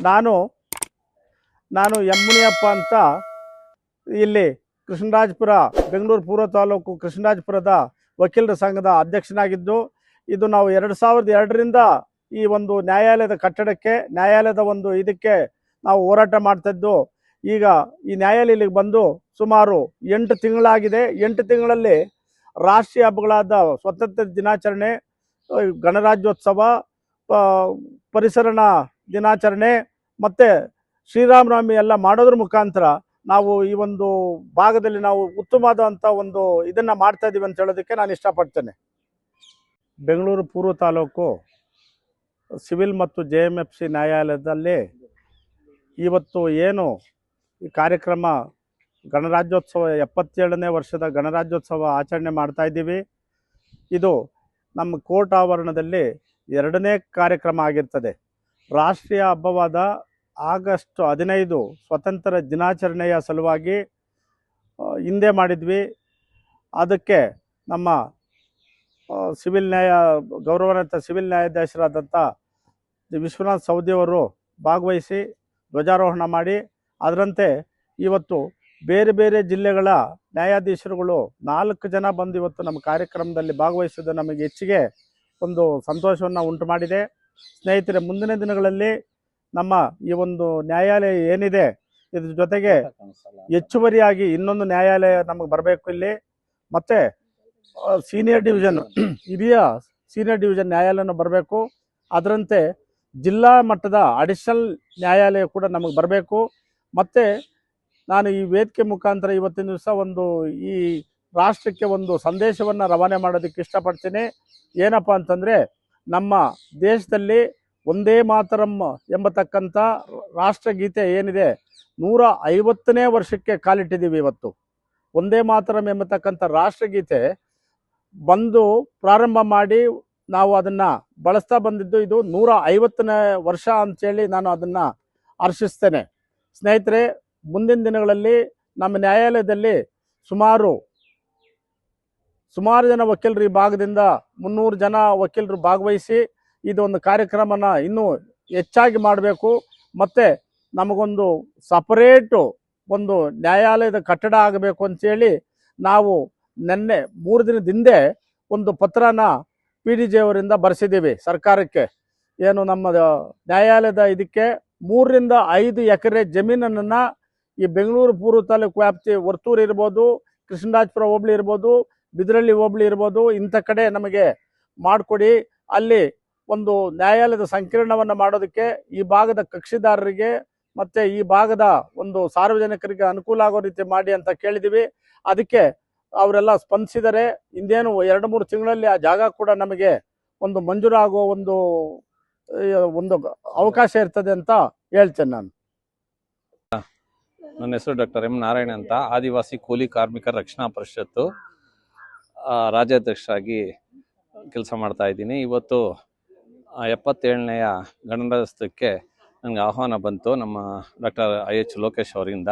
ನಾನು ನಾನು ಎಂ ಮುನಿಯಪ್ಪ ಅಂತ ಇಲ್ಲಿ ಕೃಷ್ಣರಾಜಪುರ ಬೆಂಗಳೂರು ಪೂರ್ವ ತಾಲೂಕು ಕೃಷ್ಣರಾಜಪುರದ ವಕೀಲರ ಸಂಘದ ಅಧ್ಯಕ್ಷನಾಗಿದ್ದು, ಇದು ನಾವು 2002ರಿಂದ ಈ ಒಂದು ನ್ಯಾಯಾಲಯದ ಕಟ್ಟಡಕ್ಕೆ ನ್ಯಾಯಾಲಯದ ಒಂದು ಇದಕ್ಕೆ ನಾವು ಹೋರಾಟ ಮಾಡ್ತಾಯಿದ್ದು. ಈಗ ಈ ನ್ಯಾಯಾಲಯಕ್ಕೆ ಬಂದು ಸುಮಾರು 8 ತಿಂಗಳಾಗಿದೆ. 8 ತಿಂಗಳಲ್ಲಿ ರಾಷ್ಟ್ರೀಯ ಹಬ್ಬಗಳಾದ ಸ್ವಾತಂತ್ರ್ಯ ದಿನಾಚರಣೆ, ಗಣರಾಜ್ಯೋತ್ಸವ, ಪರಿಸರಣ ದಿನಾಚರಣೆ ಮತ್ತು ಶ್ರೀರಾಮನವಮಿ ಎಲ್ಲ ಮಾಡೋದ್ರ ಮುಖಾಂತರ ನಾವು ಈ ಒಂದು ಭಾಗದಲ್ಲಿ ನಾವು ಉತ್ತಮವಾದಂಥ ಒಂದು ಇದನ್ನು ಮಾಡ್ತಾ ಇದ್ದೀವಿ ಅಂತ ಹೇಳೋದಕ್ಕೆ ನಾನು ಇಷ್ಟಪಡ್ತೇನೆ. ಬೆಂಗಳೂರು ಪೂರ್ವ ತಾಲೂಕು ಸಿವಿಲ್ ಮತ್ತು JMFC ನ್ಯಾಯಾಲಯದಲ್ಲಿ ಇವತ್ತು ಏನು ಈ ಕಾರ್ಯಕ್ರಮ ಗಣರಾಜ್ಯೋತ್ಸವ 77ನೇ ವರ್ಷದ ಗಣರಾಜ್ಯೋತ್ಸವ ಆಚರಣೆ ಮಾಡ್ತಾ ಇದ್ದೀವಿ. ಇದು ನಮ್ಮ ಕೋರ್ಟ್ ಆವರಣದಲ್ಲಿ 2ನೇ ಕಾರ್ಯಕ್ರಮ ಆಗಿರ್ತದೆ. ರಾಷ್ಟ್ರೀಯ ಹಬ್ಬವಾದ ಆಗಸ್ಟ್ 15 ಸ್ವಾತಂತ್ರ್ಯ ದಿನಾಚರಣೆಯ ಸಲುವಾಗಿ ಹಿಂದೆ ಮಾಡಿದ್ವಿ. ಅದಕ್ಕೆ ನಮ್ಮ ಗೌರವಾನ್ವಿತ ಸಿವಿಲ್ ನ್ಯಾಯಾಧೀಶರಾದಂಥ ವಿಶ್ವನಾಥ್ ಸವದಿಯವರು ಭಾಗವಹಿಸಿ ಧ್ವಜಾರೋಹಣ ಮಾಡಿ, ಅದರಂತೆ ಇವತ್ತು ಬೇರೆ ಬೇರೆ ಜಿಲ್ಲೆಗಳ ನ್ಯಾಯಾಧೀಶರುಗಳು 4 ಜನ ಬಂದು ಇವತ್ತು ನಮ್ಮ ಕಾರ್ಯಕ್ರಮದಲ್ಲಿ ಭಾಗವಹಿಸಿದ್ದು ನಮಗೆ ಹೆಚ್ಚಿಗೆ ಒಂದು ಸಂತೋಷವನ್ನು ಉಂಟು ಮಾಡಿದೆ. ಸ್ನೇಹಿತರೆ, ಮುಂದಿನ ದಿನಗಳಲ್ಲಿ ನಮ್ಮ ಈ ಒಂದು ನ್ಯಾಯಾಲಯ ಏನಿದೆ ಇದ್ರ ಜೊತೆಗೆ ಹೆಚ್ಚುವರಿಯಾಗಿ ಇನ್ನೊಂದು ನ್ಯಾಯಾಲಯ ನಮಗೆ ಬರಬೇಕು ಇಲ್ಲಿ, ಮತ್ತು ಸೀನಿಯರ್ ಡಿವಿಷನ್ ಹಿರಿಯ ಸೀನಿಯರ್ ಡಿವಿಷನ್ ನ್ಯಾಯಾಲಯನೂ ಬರಬೇಕು. ಅದರಂತೆ ಜಿಲ್ಲಾ ಮಟ್ಟದ ಅಡಿಷನಲ್ ನ್ಯಾಯಾಲಯ ಕೂಡ ನಮಗೆ ಬರಬೇಕು. ಮತ್ತು ನಾನು ಈ ವೇದಿಕೆ ಮುಖಾಂತರ ಇವತ್ತಿನ ದಿವಸ ಒಂದು ಈ ರಾಷ್ಟ್ರಕ್ಕೆ ಒಂದು ಸಂದೇಶವನ್ನು ರವಾನೆ ಮಾಡೋದಕ್ಕೆ ಇಷ್ಟಪಡ್ತೀನಿ. ಏನಪ್ಪ ಅಂತಂದರೆ, ನಮ್ಮ ದೇಶದಲ್ಲಿ ಒಂದೇ ಮಾತರಂ ಎಂಬತಕ್ಕಂಥ ರಾಷ್ಟ್ರಗೀತೆ ಏನಿದೆ 150ನೇ ವರ್ಷಕ್ಕೆ ಕಾಲಿಟ್ಟಿದ್ದೀವಿ. ಇವತ್ತು ಒಂದೇ ಮಾತರಂ ಎಂಬತಕ್ಕಂಥ ರಾಷ್ಟ್ರಗೀತೆ ಬಂದು ಪ್ರಾರಂಭ ಮಾಡಿ ನಾವು ಅದನ್ನು ಬಳಸ್ತಾ ಬಂದಿದ್ದು ಇದು 150ನೇ ವರ್ಷ ಅಂಥೇಳಿ ನಾನು ಅದನ್ನು ಹರ್ಷಿಸ್ತೇನೆ. ಸ್ನೇಹಿತರೆ, ಮುಂದಿನ ದಿನಗಳಲ್ಲಿ ನಮ್ಮ ನ್ಯಾಯಾಲಯದಲ್ಲಿ ಸುಮಾರು ಜನ ವಕೀಲರು ಈ ಭಾಗದಿಂದ 300 ಜನ ವಕೀಲರು ಭಾಗವಹಿಸಿ ಇದೊಂದು ಕಾರ್ಯಕ್ರಮನ ಇನ್ನೂ ಹೆಚ್ಚಾಗಿ ಮಾಡಬೇಕು. ಮತ್ತು ನಮಗೊಂದು ಸಪರೇಟು ಒಂದು ನ್ಯಾಯಾಲಯದ ಕಟ್ಟಡ ಆಗಬೇಕು ಅಂಥೇಳಿ ನಾವು ನಿನ್ನೆ 3 ದಿನದ ಹಿಂದೆ ಒಂದು ಪತ್ರನ PDG ಅವರಿಂದ ಬರೆಸಿದ್ದೀವಿ ಸರ್ಕಾರಕ್ಕೆ. ಏನು ನಮ್ಮ ನ್ಯಾಯಾಲಯದ ಇದಕ್ಕೆ 3 ರಿಂದ 5 ಎಕರೆ ಜಮೀನನ್ನು ಈ ಬೆಂಗಳೂರು ಪೂರ್ವ ತಾಲೂಕು ವ್ಯಾಪ್ತಿ ವರ್ತೂರು ಇರ್ಬೋದು, ಕೃಷ್ಣರಾಜಪುರ ಹೋಬಳಿ ಇರ್ಬೋದು, ಬಿದರಳ್ಳಿ ಹೋಬಳಿ ಇರ್ಬೋದು, ಇಂಥ ಕಡೆ ನಮಗೆ ಮಾಡಿಕೊಡಿ. ಅಲ್ಲಿ ಒಂದು ನ್ಯಾಯಾಲಯದ ಸಂಕೀರ್ಣವನ್ನು ಮಾಡೋದಕ್ಕೆ ಈ ಭಾಗದ ಕಕ್ಷಿದಾರರಿಗೆ ಮತ್ತು ಈ ಭಾಗದ ಒಂದು ಸಾರ್ವಜನಿಕರಿಗೆ ಅನುಕೂಲ ಆಗೋ ರೀತಿ ಮಾಡಿ ಅಂತ ಕೇಳಿದ್ದೀವಿ. ಅದಕ್ಕೆ ಅವರೆಲ್ಲ ಸ್ಪಂದಿಸಿದರೆ ಇಂದೇನು 2-3 ತಿಂಗಳಲ್ಲಿ ಆ ಜಾಗ ಕೂಡ ನಮಗೆ ಒಂದು ಮಂಜೂರಾಗೋ ಒಂದು ಅವಕಾಶ ಇರ್ತದೆ ಅಂತ ಹೇಳ್ತೇನೆ ನಾನು. ನನ್ನ ಹೆಸರು ಡಾಕ್ಟರ್ ಎಂ ನಾರಾಯಣ ಅಂತ, ಆದಿವಾಸಿ ಕೂಲಿ ಕಾರ್ಮಿಕರ ರಕ್ಷಣಾ ಪರಿಷತ್ತು ರಾಜ್ಯಾಧ್ಯಕ್ಷರಾಗಿ ಕೆಲಸ ಮಾಡ್ತಾ ಇದ್ದೀನಿ. ಇವತ್ತು 77ನೇಯ ಗಣರಾಜ್ಯೋತ್ಸವಕ್ಕೆ ನನಗೆ ಆಹ್ವಾನ ಬಂತು ನಮ್ಮ ಡಾಕ್ಟರ್ IH ಲೋಕೇಶ್ ಅವರಿಂದ.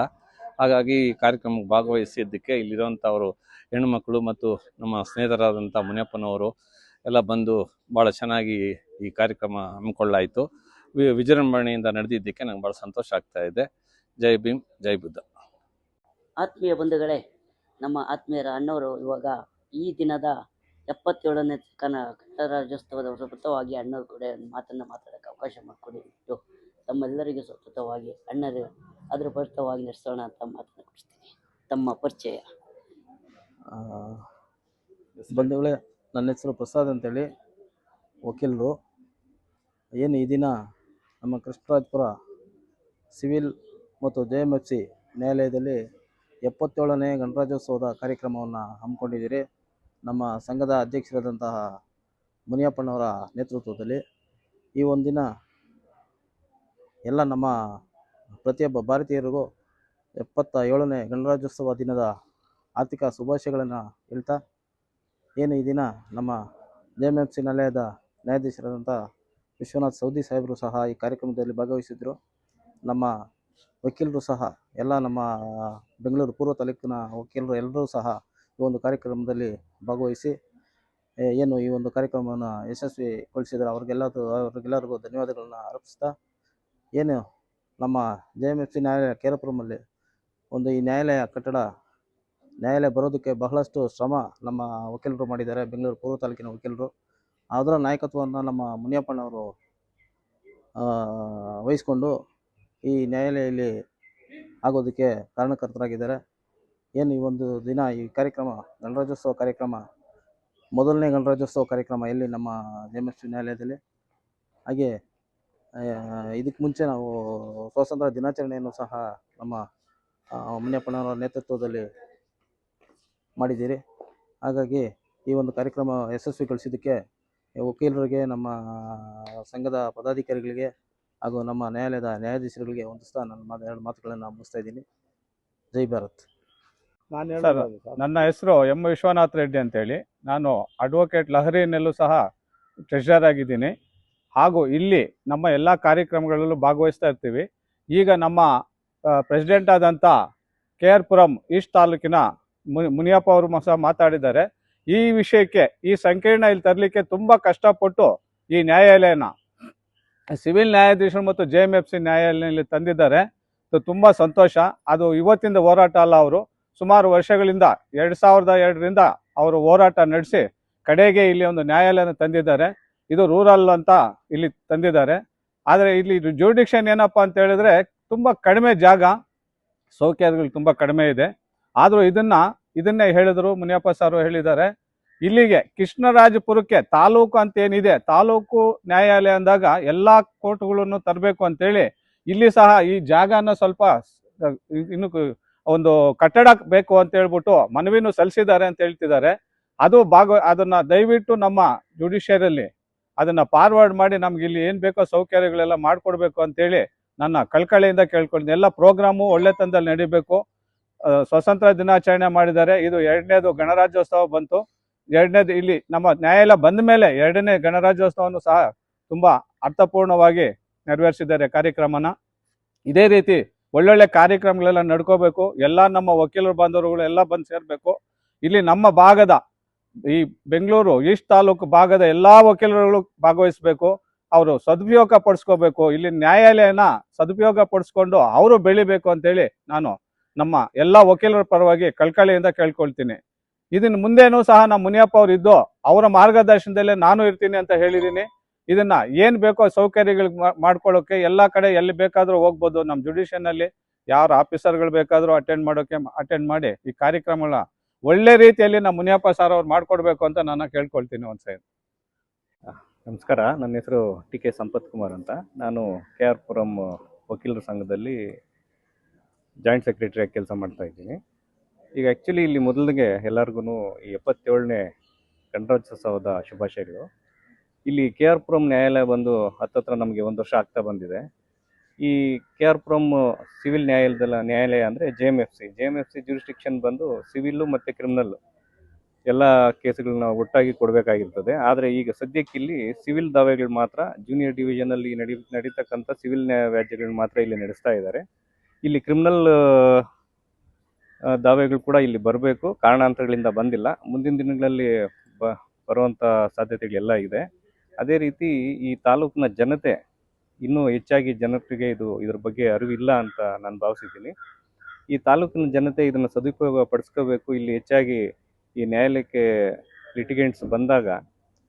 ಹಾಗಾಗಿ ಈ ಕಾರ್ಯಕ್ರಮಕ್ಕೆ ಭಾಗವಹಿಸಿದ್ದಕ್ಕೆ ಇಲ್ಲಿರುವಂಥವರು ಹೆಣ್ಣುಮಕ್ಕಳು ಮತ್ತು ನಮ್ಮ ಸ್ನೇಹಿತರಾದಂಥ ಮುನಿಯಪ್ಪನವರು ಎಲ್ಲ ಬಂದು ಭಾಳ ಚೆನ್ನಾಗಿ ಈ ಕಾರ್ಯಕ್ರಮ ಹಮ್ಮಿಕೊಳ್ಳಾಯಿತು. ವಿಜೃಂಭಣೆಯಿಂದ ನಡೆದಿದ್ದಕ್ಕೆ ನಂಗೆ ಭಾಳ ಸಂತೋಷ ಆಗ್ತಾ ಇದೆ. ಜೈ ಭೀಮ್, ಜೈ ಬುದ್ಧ. ಆತ್ಮೀಯ ಬಂಧುಗಳೇ, ನಮ್ಮ ಆತ್ಮೀಯರ ಅಣ್ಣವರು ಇವಾಗ ಈ ದಿನದ 77ನೇ ಗಣರಾಜ್ಯೋತ್ಸವದ ಪ್ರಸ್ತುತವಾಗಿ ಅಣ್ಣರು ಕೂಡ ಮಾತನ್ನು ಮಾತಾಡೋಕ್ಕೆ ಅವಕಾಶ ಮಾಡಿಕೊಟ್ಟು ತಮ್ಮೆಲ್ಲರಿಗೂ ಸತತವಾಗಿ ಅಣ್ಣರು ಅದರ ಪರಿತವಾಗಿ ನಡೆಸೋಣ ಅಂತ ಮಾತನ್ನು ಕೊಡಿಸ್ತೀನಿ. ತಮ್ಮ ಪರಿಚಯ. ಬಂಧುಗಳೇ, ನನ್ನ ಹೆಸರು ಪ್ರಸಾದ್ ಅಂತೇಳಿ, ವಕೀಲರು. ಏನು ಈ ದಿನ ನಮ್ಮ ಕೃಷ್ಣರಾಜಪುರ ಸಿವಿಲ್ ಮತ್ತು JMFC ನ್ಯಾಯಾಲಯದಲ್ಲಿ 77ನೇ ಗಣರಾಜ್ಯೋತ್ಸವದ ಕಾರ್ಯಕ್ರಮವನ್ನು ಹಮ್ಮಿಕೊಂಡಿದ್ದೀರಿ. ನಮ್ಮ ಸಂಘದ ಅಧ್ಯಕ್ಷರಾದಂತಹ ಮುನಿಯಪ್ಪನವರ ನೇತೃತ್ವದಲ್ಲಿ ಈ ಒಂದಿನ ಎಲ್ಲ ನಮ್ಮ ಪ್ರತಿಯೊಬ್ಬ ಭಾರತೀಯರಿಗೂ 77ನೇ ಗಣರಾಜ್ಯೋತ್ಸವ ದಿನದ ಆರ್ಥಿಕ ಶುಭಾಶಯಗಳನ್ನು ಹೇಳ್ತಾ, ಏನು ಈ ದಿನ ನಮ್ಮ JMFC ನ್ಯಾಯಾಲಯದ ನ್ಯಾಯಾಧೀಶರಾದಂಥ ವಿಶ್ವನಾಥ್ ಸವದಿ ಸಾಹೇಬರು ಸಹ ಈ ಕಾರ್ಯಕ್ರಮದಲ್ಲಿ ಭಾಗವಹಿಸಿದ್ರು. ನಮ್ಮ ವಕೀಲರು ಸಹ ಎಲ್ಲ ನಮ್ಮ ಬೆಂಗಳೂರು ಪೂರ್ವ ತಾಲೂಕಿನ ವಕೀಲರು ಎಲ್ಲರೂ ಸಹ ಈ ಒಂದು ಕಾರ್ಯಕ್ರಮದಲ್ಲಿ ಭಾಗವಹಿಸಿ ಏನು ಈ ಒಂದು ಕಾರ್ಯಕ್ರಮವನ್ನು ಯಶಸ್ವಿಗೊಳಿಸಿದರೆ ಅವ್ರಿಗೆಲ್ಲರಿಗೂ ಧನ್ಯವಾದಗಳನ್ನು ಅರ್ಪಿಸ್ತಾ, ಏನು ನಮ್ಮ JMFC ನ್ಯಾಯಾಲಯ ಕೇರಪುರಮಲ್ಲಿ ಒಂದು ಈ ನ್ಯಾಯಾಲಯ ಬರೋದಕ್ಕೆ ಬಹಳಷ್ಟು ಶ್ರಮ ನಮ್ಮ ವಕೀಲರು ಮಾಡಿದ್ದಾರೆ, ಬೆಂಗಳೂರು ಪೂರ್ವ ತಾಲೂಕಿನ ವಕೀಲರು. ಅದರ ನಾಯಕತ್ವವನ್ನು ನಮ್ಮ ಮುನಿಯಪ್ಪನವರು ವಹಿಸ್ಕೊಂಡು ಈ ನ್ಯಾಯಾಲಯದಲ್ಲಿ ಆಗೋದಕ್ಕೆ ಕಾರಣಕರ್ತರಾಗಿದ್ದಾರೆ. ಏನು ಈ ಒಂದು ದಿನ ಈ ಕಾರ್ಯಕ್ರಮ ಗಣರಾಜ್ಯೋತ್ಸವ ಕಾರ್ಯಕ್ರಮ, ಮೊದಲನೇ ಗಣರಾಜ್ಯೋತ್ಸವ ಕಾರ್ಯಕ್ರಮ ಇಲ್ಲಿ ನಮ್ಮ JMFC ನ್ಯಾಯಾಲಯದಲ್ಲಿ. ಹಾಗೆ ಇದಕ್ಕೆ ಮುಂಚೆ ನಾವು ಸ್ವಾತಂತ್ರ್ಯ ದಿನಾಚರಣೆಯನ್ನು ಸಹ ನಮ್ಮ ಮುನಿಯಪ್ಪನವರ ನೇತೃತ್ವದಲ್ಲಿ ಮಾಡಿದ್ದೀರಿ. ಹಾಗಾಗಿ ಈ ಒಂದು ಕಾರ್ಯಕ್ರಮ ಯಶಸ್ವಿಗೊಳಿಸಿದ್ದಕ್ಕೆ ವಕೀಲರಿಗೆ, ನಮ್ಮ ಸಂಘದ ಪದಾಧಿಕಾರಿಗಳಿಗೆ ಹಾಗೂ ನಮ್ಮ ನ್ಯಾಯಾಲಯದ ನ್ಯಾಯಾಧೀಶರುಗಳಿಗೆ ಹೊಂದಿಸ್ತಾ ನನ್ನ 2 ಮಾತುಗಳನ್ನು ಮುಗಿಸ್ತಾ ಇದ್ದೀನಿ. ಜೈ ಭಾರತ್. ನನ್ನ ಹೆಸರು ಎಂ ವಿಶ್ವನಾಥ್ ರೆಡ್ಡಿ ಅಂತೇಳಿ. ನಾನು ಅಡ್ವೊಕೇಟ್ ಲಹರಿನಲ್ಲೂ ಸಹ ಟ್ರೆಷರರ್ ಆಗಿದ್ದೀನಿ. ಹಾಗೂ ಇಲ್ಲಿ ನಮ್ಮ ಎಲ್ಲ ಕಾರ್ಯಕ್ರಮಗಳಲ್ಲೂ ಭಾಗವಹಿಸ್ತಾ ಇರ್ತೀವಿ. ಈಗ ನಮ್ಮ ಪ್ರೆಸಿಡೆಂಟ್ ಆದಂಥ KR ಪುರಂ ಈಸ್ಟ್ ತಾಲೂಕಿನ ಮುನಿಯಪ್ಪ ಅವರು ಸಹ ಮಾತಾಡಿದ್ದಾರೆ. ಈ ವಿಷಯಕ್ಕೆ, ಈ ಸಂಕೀರ್ಣ ಇಲ್ಲಿ ತರಲಿಕ್ಕೆ ತುಂಬ ಕಷ್ಟಪಟ್ಟು ಈ ನ್ಯಾಯಾಲಯನ ಸಿವಿಲ್ ನ್ಯಾಯಾಧೀಶರು ಮತ್ತು JMFC ನ್ಯಾಯಾಲಯದಲ್ಲಿ ತಂದಿದ್ದಾರೆ. ತುಂಬ ಸಂತೋಷ. ಅದು ಇವತ್ತಿಂದ ಹೋರಾಟ ಅಲ್ಲ, ಅವರು ಸುಮಾರು ವರ್ಷಗಳಿಂದ 2002ರಿಂದ ಅವರು ಹೋರಾಟ ನಡೆಸಿ ಕಡೆಗೆ ಇಲ್ಲಿ ಒಂದು ನ್ಯಾಯಾಲಯನ ತಂದಿದ್ದಾರೆ. ಇದು ರೂರಲ್ ಅಂತ ಇಲ್ಲಿ ತಂದಿದ್ದಾರೆ. ಆದರೆ ಇಲ್ಲಿ ಜೂರಿಡಿಕ್ಷನ್ ಏನಪ್ಪ ಅಂತ ಹೇಳಿದ್ರೆ ತುಂಬ ಕಡಿಮೆ ಜಾಗ, ಸೌಕರ್ಯಗಳು ತುಂಬ ಕಡಿಮೆ ಇದೆ. ಆದರೂ ಇದನ್ನೇ ಹೇಳಿದರು, ಮುನಿಯಪ್ಪ ಸಾರು ಹೇಳಿದ್ದಾರೆ. ಇಲ್ಲಿಗೆ ಕೃಷ್ಣರಾಜಪುರಕ್ಕೆ ತಾಲೂಕು ಅಂತ ಏನಿದೆ, ತಾಲೂಕು ನ್ಯಾಯಾಲಯ ಅಂದಾಗ ಎಲ್ಲ ಕೋರ್ಟ್ಗಳನ್ನು ತರಬೇಕು ಅಂತೇಳಿ ಇಲ್ಲಿ ಸಹ ಈ ಜಾಗನ ಸ್ವಲ್ಪ ಇನ್ನು ಒಂದು ಕಟ್ಟಡ ಬೇಕು ಅಂತ ಹೇಳ್ಬಿಟ್ಟು ಮನವಿನೂ ಸಲ್ಲಿಸಿದ್ದಾರೆ ಅಂತ ಹೇಳ್ತಿದ್ದಾರೆ. ಅದನ್ನ ದಯವಿಟ್ಟು ನಮ್ಮ ಜುಡಿಷಿಯರಿಯಲ್ಲಿ ಅದನ್ನ ಫಾರ್ವರ್ಡ್ ಮಾಡಿ ನಮ್ಗೆ ಇಲ್ಲಿ ಏನು ಬೇಕೋ ಸೌಕರ್ಯಗಳೆಲ್ಲ ಮಾಡಿಕೊಡ್ಬೇಕು ಅಂತೇಳಿ ನನ್ನ ಕಳ್ಕಳಿಯಿಂದ ಕೇಳ್ಕೊಂಡಿದ್ದೆ. ಎಲ್ಲ ಪ್ರೋಗ್ರಾಮು ಒಳ್ಳೆ ತಂದಲ್ಲಿ ನಡಿಬೇಕು. ಸ್ವಾತಂತ್ರ್ಯ ದಿನಾಚರಣೆ ಮಾಡಿದ್ದಾರೆ. ಇದು 2ನೇದು ಗಣರಾಜ್ಯೋತ್ಸವ ಬಂತು. 2ನೇದು ಇಲ್ಲಿ ನಮ್ಮ ನ್ಯಾಯಾಲಯ ಬಂದ ಮೇಲೆ 2ನೇ ಗಣರಾಜ್ಯೋತ್ಸವವನ್ನು ಸಹ ತುಂಬ ಅರ್ಥಪೂರ್ಣವಾಗಿ ನೆರವೇರಿಸಿದ್ದಾರೆ ಕಾರ್ಯಕ್ರಮನ. ಇದೇ ರೀತಿ ಒಳ್ಳೊಳ್ಳೆ ಕಾರ್ಯಕ್ರಮಗಳೆಲ್ಲ ನಡ್ಕೋಬೇಕು. ಎಲ್ಲ ನಮ್ಮ ವಕೀಲರು ಬಾಂಧವರುಗಳು ಎಲ್ಲ ಬಂದು ಸೇರಬೇಕು. ಇಲ್ಲಿ ನಮ್ಮ ಭಾಗದ ಈ ಬೆಂಗಳೂರು ಈಸ್ಟ್ ತಾಲೂಕು ಭಾಗದ ಎಲ್ಲ ವಕೀಲರುಗಳು ಭಾಗವಹಿಸಬೇಕು. ಅವರು ಸದುಪಯೋಗ ಪಡಿಸ್ಕೋಬೇಕು. ಇಲ್ಲಿ ನ್ಯಾಯಾಲಯನ ಸದುಪಯೋಗ ಪಡಿಸ್ಕೊಂಡು ಅವರು ಬೆಳಿಬೇಕು ಅಂತೇಳಿ ನಾನು ನಮ್ಮ ಎಲ್ಲ ವಕೀಲರ ಪರವಾಗಿ ಕಳ್ಕಳಿಯಿಂದ ಕೇಳ್ಕೊಳ್ತೀನಿ. ಇದನ್ನು ಮುಂದೇನೂ ಸಹ ನಮ್ಮ ಮುನಿಯಪ್ಪ ಅವರು ಇದ್ದು ಅವರ ಮಾರ್ಗದರ್ಶನದಲ್ಲೇ ನಾನು ಇರ್ತೀನಿ ಅಂತ ಹೇಳಿದ್ದೀನಿ. ಇದನ್ನ ಏನು ಬೇಕೋ ಸೌಕರ್ಯಗಳು ಮಾಡ್ಕೊಳ್ಳೋಕೆ ಎಲ್ಲ ಕಡೆ ಎಲ್ಲಿ ಬೇಕಾದರೂ ಹೋಗ್ಬೋದು. ನಮ್ಮ ಜುಡಿಷಿಯನ್ನಲ್ಲಿ ಯಾರು ಆಫೀಸರ್ಗಳು ಬೇಕಾದರೂ ಅಟೆಂಡ್ ಮಾಡಿ ಈ ಕಾರ್ಯಕ್ರಮಗಳ ಒಳ್ಳೆ ರೀತಿಯಲ್ಲಿ ನಮ್ಮ ಮುನಿಯಪ್ಪ ಸಾರ್ ಅವ್ರು ಮಾಡ್ಕೊಡ್ಬೇಕು ಅಂತ ನಾನು ಕೇಳ್ಕೊಳ್ತೀನಿ. ಒಂದ್ಸರಿ ನಮಸ್ಕಾರ. ನನ್ನ ಹೆಸರು TK ಸಂಪತ್ ಕುಮಾರ್ ಅಂತ. ನಾನು KR ಪುರಂ ವಕೀಲರ ಸಂಘದಲ್ಲಿ ಜಾಯಿಂಟ್ ಸೆಕ್ರೆಟರಿಯಾಗಿ ಕೆಲಸ ಮಾಡ್ತಾ ಇದ್ದೀನಿ. ಈಗ ಆ್ಯಕ್ಚುಲಿ ಇಲ್ಲಿ ಮೊದಲಿಗೆ ಎಲ್ಲರಿಗೂ ಈ 77ನೇ ಗಣರಾಜ್ಯೋತ್ಸವದ ಶುಭಾಶಯಗಳು. ಇಲ್ಲಿ KR ಪುರಂ ನ್ಯಾಯಾಲಯ ಬಂದು ಹತ್ತತ್ರ ನಮಗೆ 1 ವರ್ಷ ಆಗ್ತಾ ಬಂದಿದೆ. ಈ KR ಪುರಂ ಸಿವಿಲ್ ನ್ಯಾಯಾಲಯ ಅಂದರೆ JMFC ಜೂರಿಸ್ಡಿಕ್ಷನ್ ಬಂದು ಸಿವಿಲ್ಲು ಮತ್ತು ಕ್ರಿಮಿನಲ್ಲು ಎಲ್ಲ ಕೇಸುಗಳನ್ನ ಒಟ್ಟಾಗಿ ಕೊಡಬೇಕಾಗಿರ್ತದೆ. ಆದರೆ ಈಗ ಸದ್ಯಕ್ಕೆ ಇಲ್ಲಿ ಸಿವಿಲ್ ದಾವೆಗಳು ಮಾತ್ರ ಜೂನಿಯರ್ ಡಿವಿಷನಲ್ಲಿ ನಡೀತಕ್ಕಂಥ ಸಿವಿಲ್ ವ್ಯಾಜ್ಯಗಳನ್ನ ಮಾತ್ರ ಇಲ್ಲಿ ನಡೆಸ್ತಾ ಇದ್ದಾರೆ. ಇಲ್ಲಿ ಕ್ರಿಮಿನಲ್ ದಾವೆಗಳು ಕೂಡ ಇಲ್ಲಿ ಬರಬೇಕು, ಕಾರಣಾಂತರಗಳಿಂದ ಬಂದಿಲ್ಲ. ಮುಂದಿನ ದಿನಗಳಲ್ಲಿ ಬರುವಂಥ ಸಾಧ್ಯತೆಗಳೆಲ್ಲ ಇದೆ. ಅದೇ ರೀತಿ ಈ ತಾಲೂಕಿನ ಜನತೆ ಇನ್ನೂ ಹೆಚ್ಚಾಗಿ ಜನರಿಗೆ ಇದ್ರ ಬಗ್ಗೆ ಅರಿವಿಲ್ಲ ಅಂತ ನಾನು ಭಾವಿಸಿದ್ದೀನಿ. ಈ ತಾಲೂಕಿನ ಜನತೆ ಇದನ್ನು ಸದುಪಯೋಗ ಪಡಿಸ್ಕೋಬೇಕು. ಇಲ್ಲಿ ಹೆಚ್ಚಾಗಿ ಈ ನ್ಯಾಯಾಲಯಕ್ಕೆ ಲಿಟಿಗೇಂಟ್ಸ್ ಬಂದಾಗ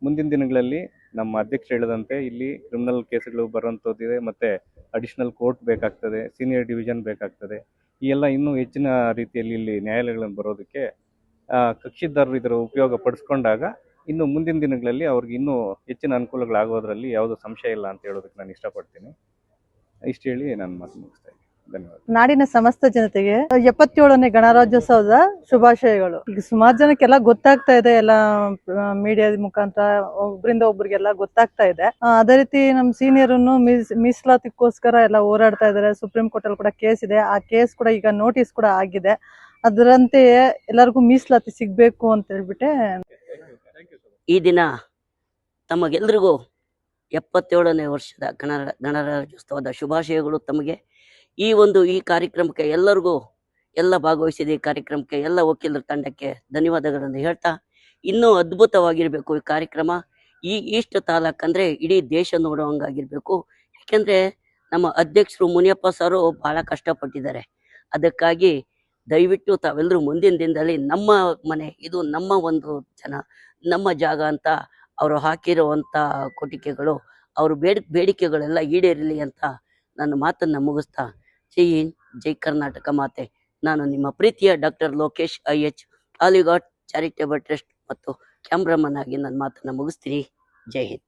ಮುಂದಿನ ದಿನಗಳಲ್ಲಿ ನಮ್ಮ ಅಧ್ಯಕ್ಷರು ಹೇಳಿದಂತೆ ಇಲ್ಲಿ ಕ್ರಿಮಿನಲ್ ಕೇಸುಗಳು ಬರುವಂಥದ್ದಿದೆ, ಮತ್ತು ಅಡಿಷನಲ್ ಕೋರ್ಟ್ ಬೇಕಾಗ್ತದೆ, ಸೀನಿಯರ್ ಡಿವಿಷನ್ ಬೇಕಾಗ್ತದೆ. ಈ ಎಲ್ಲ ಇನ್ನೂ ಹೆಚ್ಚಿನ ರೀತಿಯಲ್ಲಿ ಇಲ್ಲಿ ನ್ಯಾಯಾಲಯಗಳನ್ನು ಬರೋದಕ್ಕೆ ಕಕ್ಷಿದಾರರು ಇದರ ಉಪಯೋಗ ಪಡಿಸ್ಕೊಂಡಾಗ ಇನ್ನು ಮುಂದಿನ ದಿನಗಳಲ್ಲಿ ಅವ್ರಿಗೆ ಇನ್ನೂ ಹೆಚ್ಚಿನ ಅನುಕೂಲಗಳಾಗೋದ್ರಲ್ಲಿ ಯಾವುದೂ ಸಂಶಯ ಇಲ್ಲ ಅಂತ ಹೇಳೋದಕ್ಕೆ ನಾನು ಇಷ್ಟಪಡ್ತೀನಿ. ಇಷ್ಟು ಹೇಳಿ ನಾನು ಮಾತು ಮುಗಿಸ್ತಾ ಇದ್ದೀನಿ. ಧನ್ಯವಾದ. ನಾಡಿನ ಸಮಸ್ತ ಜನತೆಗೆ 77ನೇ ಗಣರಾಜ್ಯೋತ್ಸವದ ಶುಭಾಶಯಗಳು. ಈಗ ಸುಮಾರು ಜನಕ್ಕೆಲ್ಲ ಗೊತ್ತಾಗ್ತಾ ಇದೆ, ಎಲ್ಲ ಮೀಡಿಯಾದ ಮುಖಾಂತರ ಒಬ್ರಿಂದ ಒಬ್ರಿಗೆಲ್ಲ ಗೊತ್ತಾಗ್ತಾ ಇದೆ. ಅದೇ ರೀತಿ ನಮ್ಮ ಸೀನಿಯರನ್ನು ಮೀಸಲಾತಿಗೋಸ್ಕರ ಎಲ್ಲ ಹೋರಾಡ್ತಾ ಇದ್ದಾರೆ. ಸುಪ್ರೀಂ ಕೋರ್ಟ್ ಅಲ್ಲಿ ಕೂಡ ಕೇಸ್ ಇದೆ. ಆ ಕೇಸ್ ಕೂಡ ಈಗ ನೋಟಿಸ್ ಕೂಡ ಆಗಿದೆ. ಅದರಂತೆಯೇ ಎಲ್ಲರಿಗೂ ಮೀಸಲಾತಿ ಸಿಗ್ಬೇಕು ಅಂತ ಹೇಳ್ಬಿಟ್ಟೆ ಈ ದಿನ ತಮಗೆಲ್ರಿಗೂ 77ನೇ ವರ್ಷದ ಗಣರಾಜ್ಯೋತ್ಸವದ ಶುಭಾಶಯಗಳು. ತಮಗೆ ಈ ಕಾರ್ಯಕ್ರಮಕ್ಕೆ ಎಲ್ಲ ಭಾಗವಹಿಸಿದ ಈ ಕಾರ್ಯಕ್ರಮಕ್ಕೆ ಎಲ್ಲ ವಕೀಲರ ತಂಡಕ್ಕೆ ಧನ್ಯವಾದಗಳನ್ನು ಹೇಳ್ತಾ, ಇನ್ನೂ ಅದ್ಭುತವಾಗಿರಬೇಕು ಈ ಕಾರ್ಯಕ್ರಮ. ಈ ಈಸ್ಟ್ ತಾಲೂಕು ಅಂದರೆ ಇಡೀ ದೇಶ ನೋಡುವಂಗಾಗಿರಬೇಕು. ಯಾಕೆಂದರೆ ನಮ್ಮ ಅಧ್ಯಕ್ಷರು ಮುನಿಯಪ್ಪ ಸರು ಬಹಳ ಕಷ್ಟಪಟ್ಟಿದ್ದಾರೆ. ಅದಕ್ಕಾಗಿ ದಯವಿಟ್ಟು ತಾವೆಲ್ಲರೂ ಮುಂದಿನ ದಿನದಲ್ಲಿ ನಮ್ಮ ಮನೆ ಇದು ನಮ್ಮ ಒಂದು ಜನ ನಮ್ಮ ಜಾಗ ಅಂತ ಅವರು ಹಾಕಿರುವಂಥ ಕೋಟಿಕೆಗಳು ಅವ್ರ ಬೇಡಿಕೆಗಳೆಲ್ಲ ಈಡೇರಲಿ ಅಂತ ನನ್ನ ಮಾತನ್ನು ಮುಗಿಸ್ತಾ, ಜೈ ಹಿಂದ್, ಜೈ ಕರ್ನಾಟಕ ಮಾತೆ. ನಾನು ನಿಮ್ಮ ಪ್ರೀತಿಯ ಡಾಕ್ಟರ್ ಲೋಕೇಶ್ IH, ಆಲಿಗಾಟ್ ಚಾರಿಟೇಬಲ್ ಟ್ರಸ್ಟ್ ಮತ್ತು ಕ್ಯಾಮ್ರಾಮನ್ ಆಗಿ ನನ್ನ ಮಾತನ್ನು ಮುಗಿಸ್ತೀನಿ. ಜೈ ಹಿಂದ್.